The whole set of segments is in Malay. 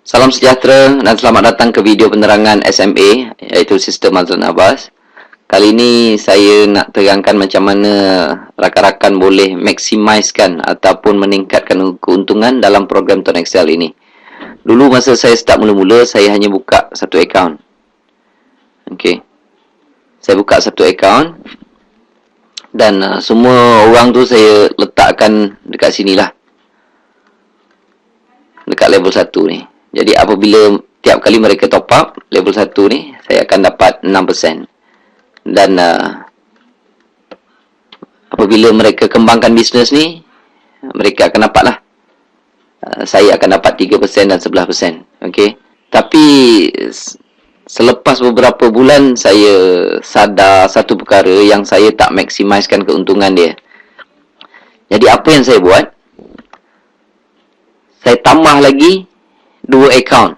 Salam sejahtera dan selamat datang ke video penerangan SMA, iaitu Sistem Mazlan Abbas. Kali ini saya nak terangkan macam mana rakan-rakan boleh maksimiskan ataupun meningkatkan keuntungan dalam program Tuan Excel ini. Dulu masa saya start mula-mula, saya hanya buka satu akaun. Okey. Saya buka satu akaun dan semua orang tu saya letakkan dekat sinilah. Dekat level 1 ni. Jadi apabila tiap kali mereka top up level 1 ni, saya akan dapat 6%. Dan apabila mereka kembangkan bisnes ni, mereka akan dapat lah. Saya akan dapat 3% dan 11%. Okey. Tapi selepas beberapa bulan, saya sadar satu perkara yang saya tak maksimiskan keuntungan dia. Jadi apa yang saya buat? Saya tambah lagi 2 akaun.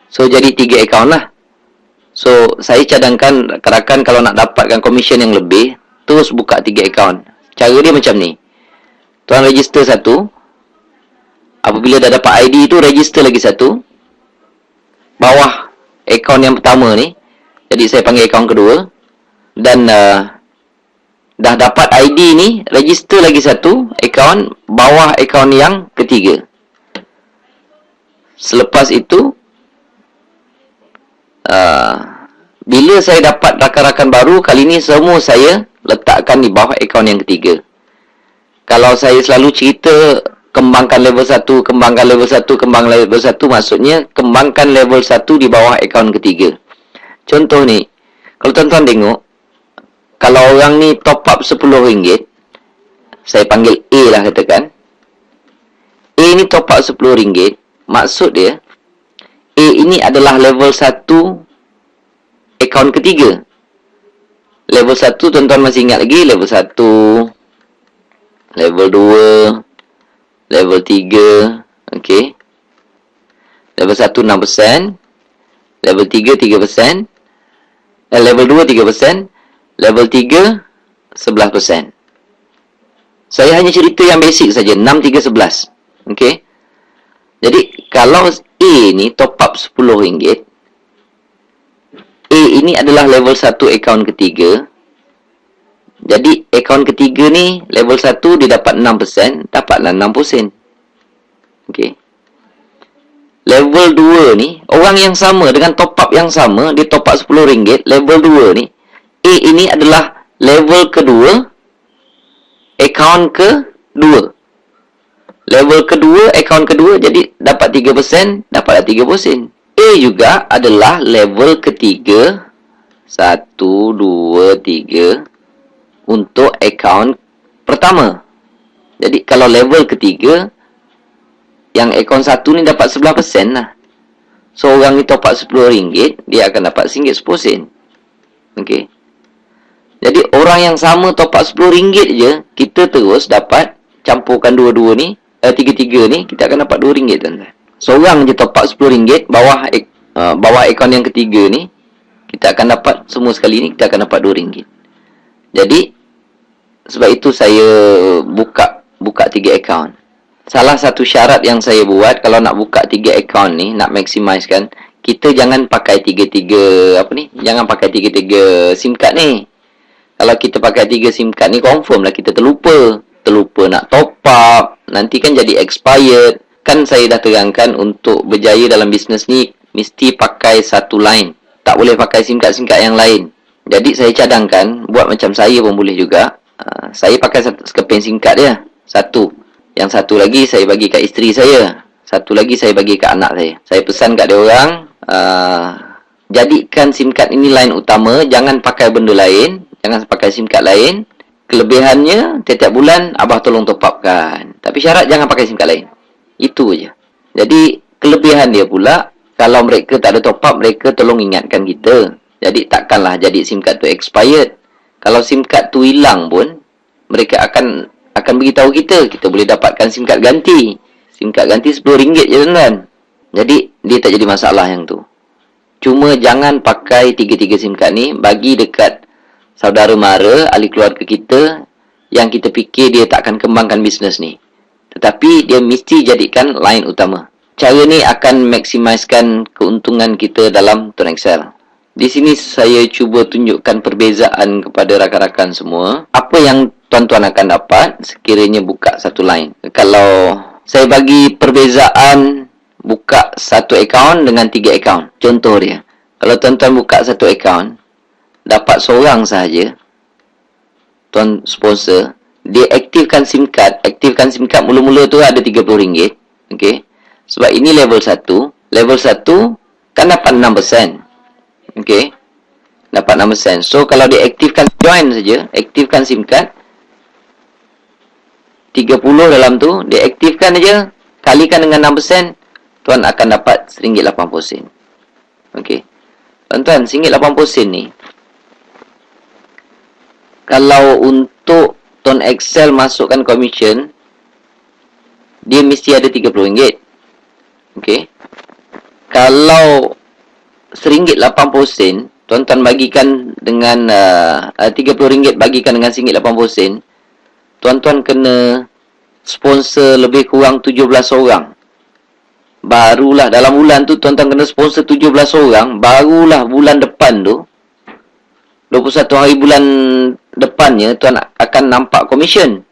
So, jadi 3 akaun lah. So, saya cadangkan rakan-rakan kalau nak dapatkan komisen yang lebih, terus buka 3 akaun. Cara dia macam ni. Tuan register satu. Apabila dah dapat ID tu, register lagi satu. Bawah akaun yang pertama ni. Jadi, saya panggil akaun kedua. Dan dah dapat ID ni, register lagi satu akaun bawah akaun yang ketiga. Selepas itu, bila saya dapat rakan-rakan baru, kali ni semua saya letakkan di bawah akaun yang ketiga. Kalau saya selalu cerita kembangkan level 1, kembangkan level 1, kembangkan level 1, maksudnya kembangkan level 1 di bawah akaun ketiga. Contoh ni, kalau tuan-tuan tengok, kalau orang ni top up RM10, saya panggil A lah katakan. A ni top up RM10, maksud dia, A ini adalah level 1 akaun ketiga. Level 1, tuan-tuan masih ingat lagi, level 1, level 2, level 3, okey. Level 1, 6%, level 3, 3%, level 2, 3%, level 3, 11%. Saya hanya cerita yang basic saja, 6, 3, 11. Okey. Jadi, kalau A ni top up RM10, A ini adalah level 1 akaun ketiga. Jadi, akaun ketiga ni, level 1 dia dapat 6%, dapatlah 60%. Okey. Level 2 ni, orang yang sama dengan top up yang sama, dia top up RM10, level 2 ni, A ini adalah level kedua, akaun kedua. Level kedua, akaun kedua, jadi dapat 3%, dapatlah 3%. A juga adalah level ketiga, 1, 2, 3, untuk akaun pertama. Jadi, kalau level ketiga, yang akaun 1 ni dapat 11% lah. So, orang ni top up RM10, dia akan dapat RM10, 10%. Okey. Jadi, orang yang sama top up RM10 je, kita terus dapat campurkan dua-dua ni, tiga-tiga ni, kita akan dapat RM2, tuan-tuan. Seorang je top up RM10, bawah akaun yang ketiga ni, kita akan dapat, semua sekali ni, kita akan dapat RM2. Jadi, sebab itu saya buka 3 akaun. Salah satu syarat yang saya buat, kalau nak buka 3 akaun ni, nak maksimiskan, kita jangan pakai jangan pakai tiga-tiga SIM card ni. Kalau kita pakai 3 SIM card ni, confirm lah kita terlupa nak top up, nanti kan jadi expired. Kan saya dah terangkan, untuk berjaya dalam bisnes ni mesti pakai satu line, tak boleh pakai SIM card yang lain. Jadi saya cadangkan, buat macam saya pun boleh juga. Saya pakai sekeping SIM card dia, satu. Yang satu lagi saya bagi kat isteri saya, satu lagi saya bagi kat anak saya. Saya pesan kat dia orang, jadikan SIM card ini line utama, jangan pakai benda lain, jangan pakai SIM card lain. Kelebihannya, tiap-tiap bulan, Abah tolong top upkan. Tapi syarat jangan pakai SIM card lain. Itu je. Jadi, kelebihan dia pula, kalau mereka tak ada top up, mereka tolong ingatkan kita. Jadi, takkanlah jadi SIM card tu expired. Kalau SIM card tu hilang pun, mereka akan beritahu kita. Kita boleh dapatkan SIM card ganti. SIM card ganti RM10 je, tuan-tuan. Jadi, dia tak jadi masalah yang tu. Cuma jangan pakai tiga-tiga SIM card ni, bagi dekat saudara mara, ahli keluarga kita, yang kita fikir dia tak akan kembangkan bisnes ni. Tetapi dia mesti jadikan line utama. cara ni akan maksimiskan keuntungan kita dalam Tuan Excel. Di sini saya cuba tunjukkan perbezaan kepada rakan-rakan semua. Apa yang tuan-tuan akan dapat sekiranya buka satu line. Kalau saya bagi perbezaan buka satu akaun dengan 3 akaun. Contoh dia. Kalau tuan-tuan buka satu akaun, dapat seorang sahaja, tuan sponsor, dia aktifkan SIM card. Aktifkan SIM card mula-mula tu ada RM30. Okey. Sebab ini level 1. Level 1 kan dapat 6%. Okey. Dapat 6%. So, kalau dia aktifkan join saja, aktifkan SIM card, 30 dalam tu, dia aktifkan saja, kalikan dengan 6%, tuan akan dapat RM1.80. Okey. Tuan-tuan, RM1.80 ni, kalau untuk Tuan Excel masukkan commission, dia mesti ada RM30. Okey. Kalau RM1.80, tuan-tuan bagikan dengan RM30 bagikan dengan RM1.80, tuan-tuan kena sponsor lebih kurang 17 orang. Barulah dalam bulan tu tuan-tuan kena sponsor 17 orang, barulah bulan depan tu 21 hari bulan depannya tuan akan nampak commission.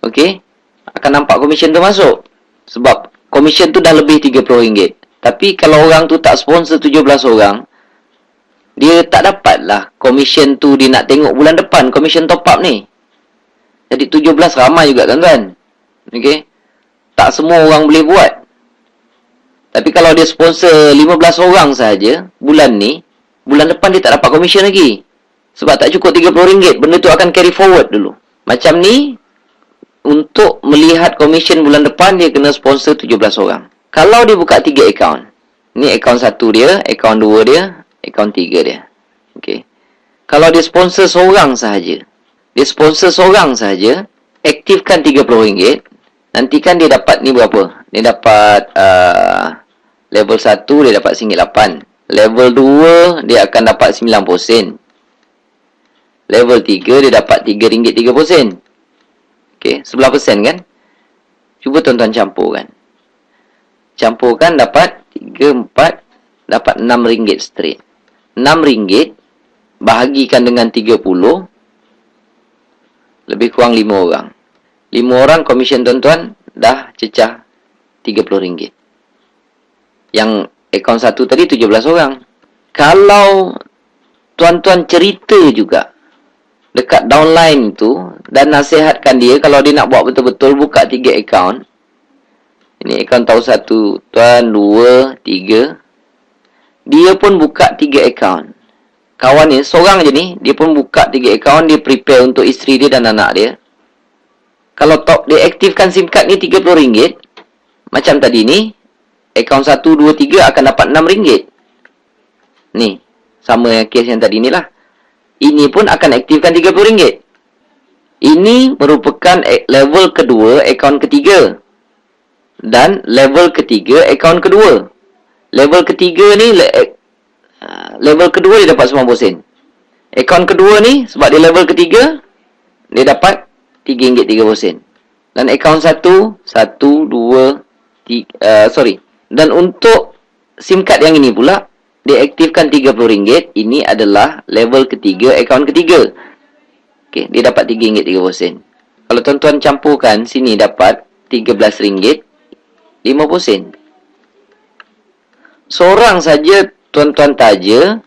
Okey? Akan nampak commission tu masuk. Sebab commission tu dah lebih RM30. Tapi kalau orang tu tak sponsor 17 orang, dia tak dapat lah commission tu. Dia nak tengok bulan depan commission top up ni. Jadi 17 ramai juga tuan-tuan. Okey? Tak semua orang boleh buat. Tapi kalau dia sponsor 15 orang sahaja bulan ni, bulan depan dia tak dapat commission lagi. Sebab tak cukup RM30. Benda tu akan carry forward dulu. Macam ni, untuk melihat commission bulan depan, dia kena sponsor 17 orang. Kalau dia buka 3 akaun. Ni akaun 1 dia, akaun 2 dia, akaun 3 dia. Okey. Kalau dia sponsor seorang sahaja. Dia sponsor seorang sahaja, aktifkan RM30. Nanti kan dia dapat ni berapa? Dia dapat level 1 dia dapat RM1.8. Level 2 dia akan dapat 90 sen. Level 3 dia dapat RM3.30. Okey, 11% kan? Cuba tuan-tuan campurkan. Campurkan dapat 3, 4, dapat RM6 straight. RM6 bahagikan dengan 30, lebih kurang 5 orang. 5 orang commission tuan-tuan dah cecah RM30. Yang akaun 1 tadi 17 orang. Kalau tuan-tuan cerita juga dekat downline tu dan nasihatkan dia kalau dia nak buat betul-betul buka 3 akaun. Ini akaun tahu 1, tuan 2, 3. Dia pun buka 3 akaun. Kawan ni seorang je ni, dia pun buka 3 akaun, dia prepare untuk isteri dia dan anak dia. Kalau top dia aktifkan SIM card ni RM30, macam tadi ni, akaun 1, 2, 3 akan dapat RM6. Ni, sama yang kes yang tadi ni lah. Ini pun akan aktifkan RM30. Ini merupakan level kedua, akaun ketiga. Dan level ketiga, akaun kedua. Level ketiga ni, level kedua dia dapat 90 sen. Akaun kedua ni, sebab dia level ketiga, dia dapat RM3.30. Dan akaun 1, 2, 3, Dan untuk SIM card yang ini pula, diaktifkan RM30. Ini adalah level ketiga, akaun ketiga. Okey, dia dapat RM3.30. Kalau tuan-tuan campurkan, sini dapat RM13.50. Seorang saja tuan-tuan taja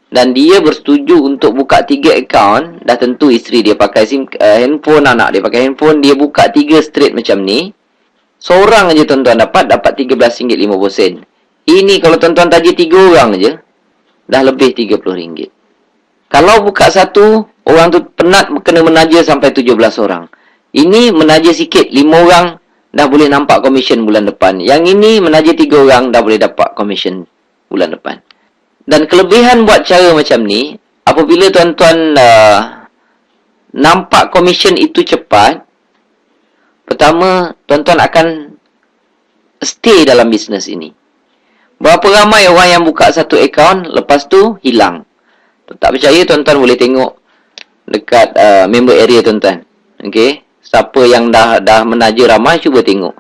dan dia bersetuju untuk buka 3 akaun, dah tentu isteri dia pakai handphone, anak dia pakai handphone, dia buka 3 straight macam ni. Seorang aja tuan-tuan dapat RM13.50. Ini kalau tuan-tuan taja 3 orang je, dah lebih RM30. Kalau buka 1, orang tu penat kena menaja sampai 17 orang. Ini menaja sikit, 5 orang dah boleh nampak commission bulan depan. Yang ini menaja 3 orang dah boleh dapat commission bulan depan. Dan kelebihan buat cara macam ni, apabila tuan-tuan nampak commission itu cepat, pertama, tuan-tuan akan stay dalam bisnes ini. Berapa ramai orang yang buka satu akaun, lepas tu hilang. Tak percaya, tuan-tuan boleh tengok dekat member area tuan-tuan. Okey, siapa yang dah menaja ramai, cuba tengok.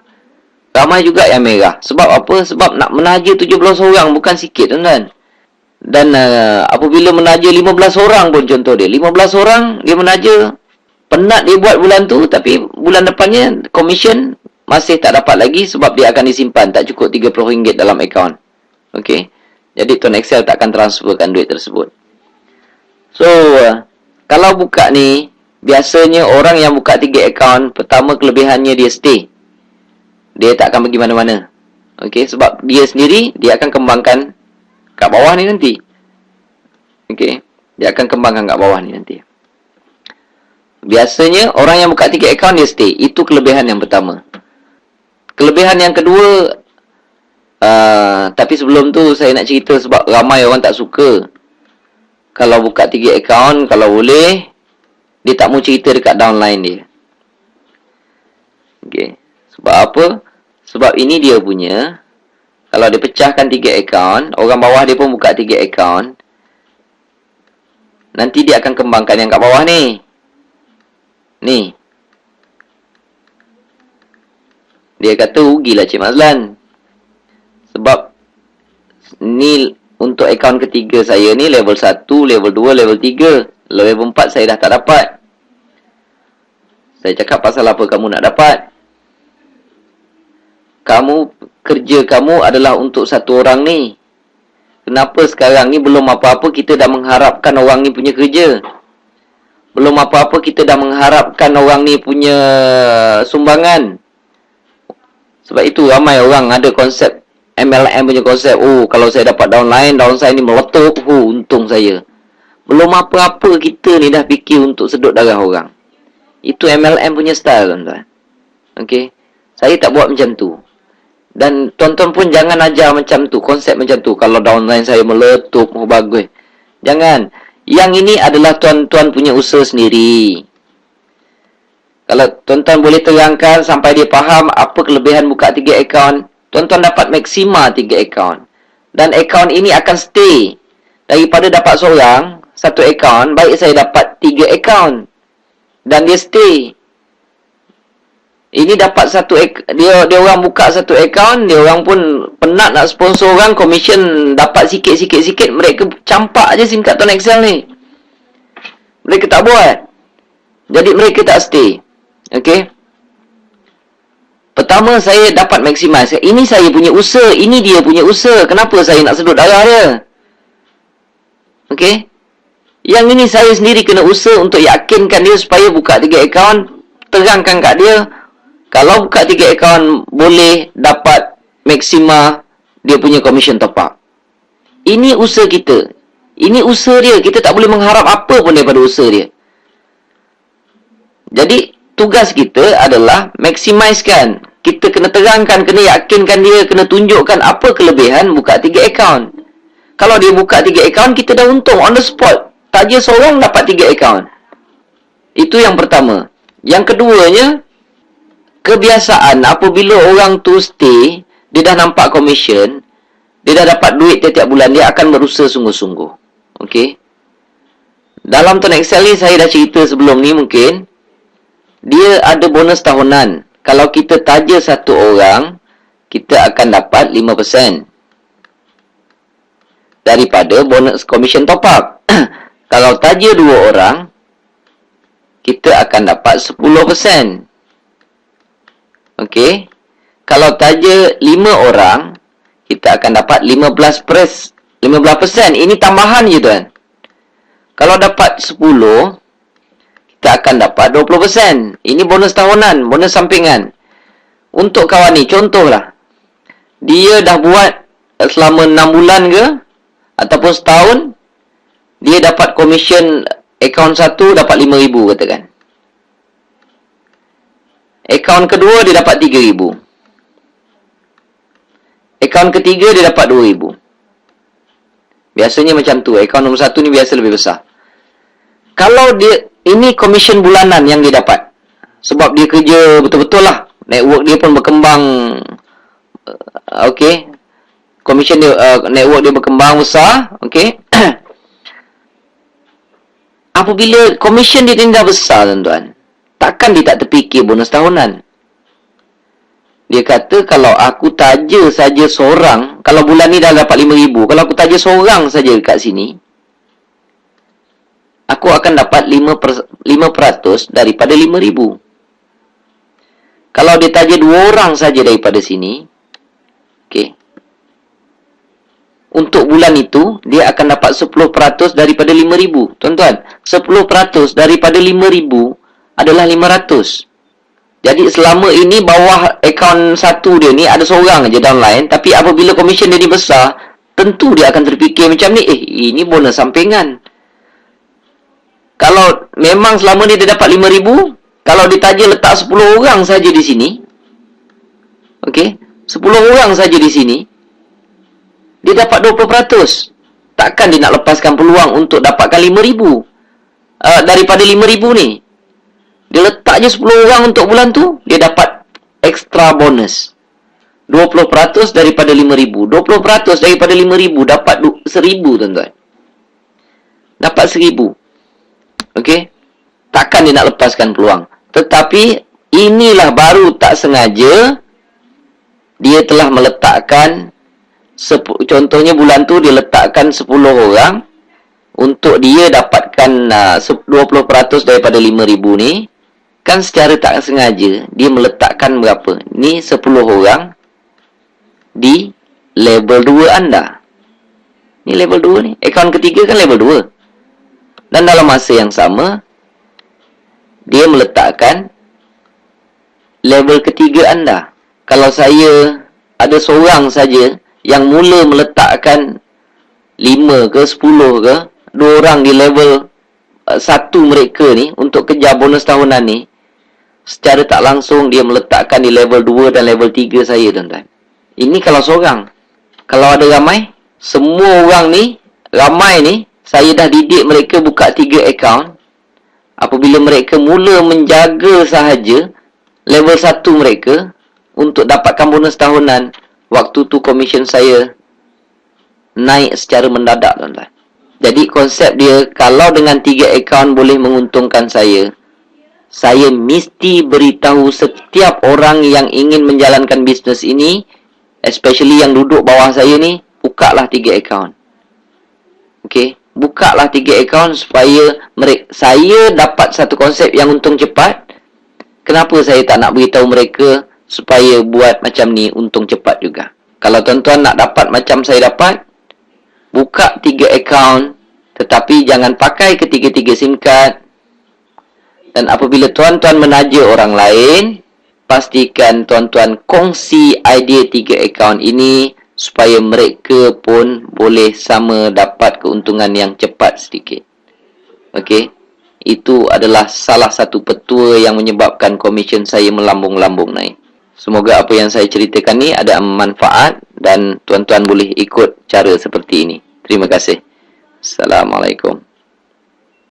Ramai juga yang merah. Sebab apa? Sebab nak menaja 17 orang bukan sikit, tuan-tuan. Dan apabila menaja 15 orang pun contoh dia. 15 orang dia menaja. Penat dia buat bulan tu, tapi bulan depannya komisen masih tak dapat lagi sebab dia akan disimpan. Tak cukup RM30 dalam akaun. Okey. Jadi Tuan Excel tak akan transferkan duit tersebut. So, kalau buka ni, biasanya orang yang buka 3 akaun, pertama kelebihannya dia stay. Dia tak akan pergi mana-mana. Okey, sebab dia sendiri, dia akan kembangkan kat bawah ni nanti. Okey, dia akan kembangkan kat bawah ni nanti. Biasanya, orang yang buka 3 akaun, dia stay. Itu kelebihan yang pertama. Kelebihan yang kedua, tapi sebelum tu, saya nak cerita sebab ramai orang tak suka. Kalau buka 3 akaun, kalau boleh, dia tak mau cerita dekat downline dia. Okey. Sebab apa? Sebab ini dia punya. Kalau dia pecahkan 3 akaun, orang bawah dia pun buka 3 akaun. Nanti dia akan kembangkan yang kat bawah ni. Ni. Dia kata rugilah Cik Mazlan. Sebab ni untuk akaun ketiga saya ni level 1, level 2, level 3. Level 4 saya dah tak dapat. Saya cakap pasal apa kamu nak dapat? Kerja kamu adalah untuk satu orang ni. Kenapa sekarang ni belum apa-apa kita dah mengharapkan orang ni punya kerja? Belum apa-apa kita dah mengharapkan orang ni punya sumbangan. Sebab itu ramai orang ada konsep MLM punya konsep. Oh, kalau saya dapat downline, down saya ni meletup. Oh, untung saya. Belum apa-apa kita ni dah fikir untuk sedut darah orang. Itu MLM punya style, tuan-tuan. Okey. Saya tak buat macam tu. Dan tuan-tuan pun jangan ajar macam tu, konsep macam tu. Kalau downline saya meletup, oh bagus. Jangan. Yang ini adalah tuan-tuan punya usaha sendiri. Kalau tuan-tuan boleh terangkan sampai dia faham apa kelebihan buka 3 akaun, tuan-tuan dapat maksima 3 akaun. Dan akaun ini akan stay. Daripada dapat seorang, satu akaun, baik saya dapat 3 akaun. Dan dia stay. Ini dapat dia orang buka satu akaun, dia orang pun penat nak sponsor orang, komisen dapat sikit-sikit, mereka campak je SIM card Tuan Excel ni. Mereka tak buat. Jadi mereka tak stay. Okey. Pertama saya dapat maximize. Ini saya punya usaha, ini dia punya usaha. Kenapa saya nak sedut darah dia? Okey. Yang ini saya sendiri kena usaha untuk yakinkan dia supaya buka 3 akaun, terangkan kat dia. Kalau buka 3 akaun, boleh dapat maksima dia punya commission top up. Ini usaha kita. Ini usaha dia. Kita tak boleh mengharap apa pun daripada usaha dia. Jadi, tugas kita adalah maximizekan. Kita kena terangkan, kena yakinkan dia, kena tunjukkan apa kelebihan buka 3 akaun. Kalau dia buka 3 akaun, kita dah untung on the spot. Tak je seorang dapat 3 akaun. Itu yang pertama. Yang keduanya, kebiasaan apabila orang tu stay, dia dah nampak commission, dia dah dapat duit tiap-tiap bulan, dia akan berusaha sungguh-sungguh. Okey. Dalam Tuan Excel ni saya dah cerita sebelum ni mungkin, dia ada bonus tahunan. Kalau kita taja satu orang, kita akan dapat 5% daripada bonus commission top up. Kalau taja 2 orang, kita akan dapat 10%. Okey. Kalau taja 5 orang, kita akan dapat 15%. Ini tambahan je tuan. Kalau dapat 10, kita akan dapat 20%. Ini bonus tahunan, bonus sampingan. Untuk kawan ni, contohlah. Dia dah buat selama 6 bulan ke, ataupun setahun, dia dapat komisen akaun 1 dapat 5,000 katakan. Akaun kedua dia dapat 3,000. Akaun ketiga dia dapat 2,000. Biasanya macam tu. Akaun nombor 1 ni biasa lebih besar. Kalau dia, ini komisen bulanan yang dia dapat. Sebab dia kerja betul-betul lah. Network dia pun berkembang. Okey. Komisen dia, network dia berkembang besar. Okey. Apabila komisen dia dah besar tuan-tuan, takkan dia tak terfikir bonus tahunan. Dia kata kalau aku taja saja seorang, kalau bulan ni dah dapat 5,000, kalau aku taja seorang saja kat sini, aku akan dapat 5% daripada 5,000. Kalau dia taja 2 orang saja daripada sini, okey, untuk bulan itu, dia akan dapat 10% daripada 5,000. Tuan-tuan, 10% daripada 5,000 adalah 500. Jadi selama ini bawah akaun satu dia ni ada seorang je downline, tapi apabila komisen dia ni besar, tentu dia akan terfikir macam ni, ini bonus sampingan. Kalau memang selama ni dia dapat 5,000, kalau ditaja letak 10 orang saja di sini, okey, 10 orang saja di sini, dia dapat 20%. Takkan dia nak lepaskan peluang untuk dapatkan 5,000 daripada 5,000 ni. Dia letak je 10 orang untuk bulan tu, dia dapat extra bonus. 20% daripada 5,000. 20% daripada 5,000 dapat 1,000, tuan-tuan. Dapat 1,000. Okey? Takkan dia nak lepaskan peluang. Tetapi, inilah baru tak sengaja, dia telah meletakkan, contohnya bulan tu dia letakkan 10 orang, untuk dia dapatkan 20% daripada 5,000 ni, kan secara tak sengaja, dia meletakkan berapa? Ni 10 orang di level 2 anda. Ni level 2 ni. Akaun ketiga kan level 2. Dan dalam masa yang sama, dia meletakkan level ketiga anda. Kalau saya ada seorang saja yang mula meletakkan 5 ke 10 ke, 2 orang di level 1 mereka ni untuk kejar bonus tahunan ni, secara tak langsung dia meletakkan di level 2 dan level 3 saya, tuan-tuan. Ini kalau seorang. Kalau ada ramai, semua orang ni, ramai ni, saya dah didik mereka buka 3 akaun. Apabila mereka mula menjaga sahaja level 1 mereka untuk dapatkan bonus tahunan, waktu tu komisen saya naik secara mendadak, tuan-tuan. Jadi konsep dia, kalau dengan 3 akaun boleh menguntungkan saya mesti beritahu setiap orang yang ingin menjalankan bisnes ini, especially yang duduk bawah saya ni, bukalah 3 akaun. Okey, bukalah 3 akaun supaya saya dapat satu konsep yang untung cepat. Kenapa saya tak nak beritahu mereka supaya buat macam ni untung cepat juga? Kalau tuan-tuan nak dapat macam saya dapat, buka 3 akaun, tetapi jangan pakai ketiga-tiga SIM card. Dan apabila tuan-tuan menaja orang lain, pastikan tuan-tuan kongsi idea 3 akaun ini supaya mereka pun boleh sama dapat keuntungan yang cepat sedikit. Okey, itu adalah salah satu petua yang menyebabkan komisen saya melambung-lambung naik. Semoga apa yang saya ceritakan ni ada manfaat dan tuan-tuan boleh ikut cara seperti ini. Terima kasih. Assalamualaikum.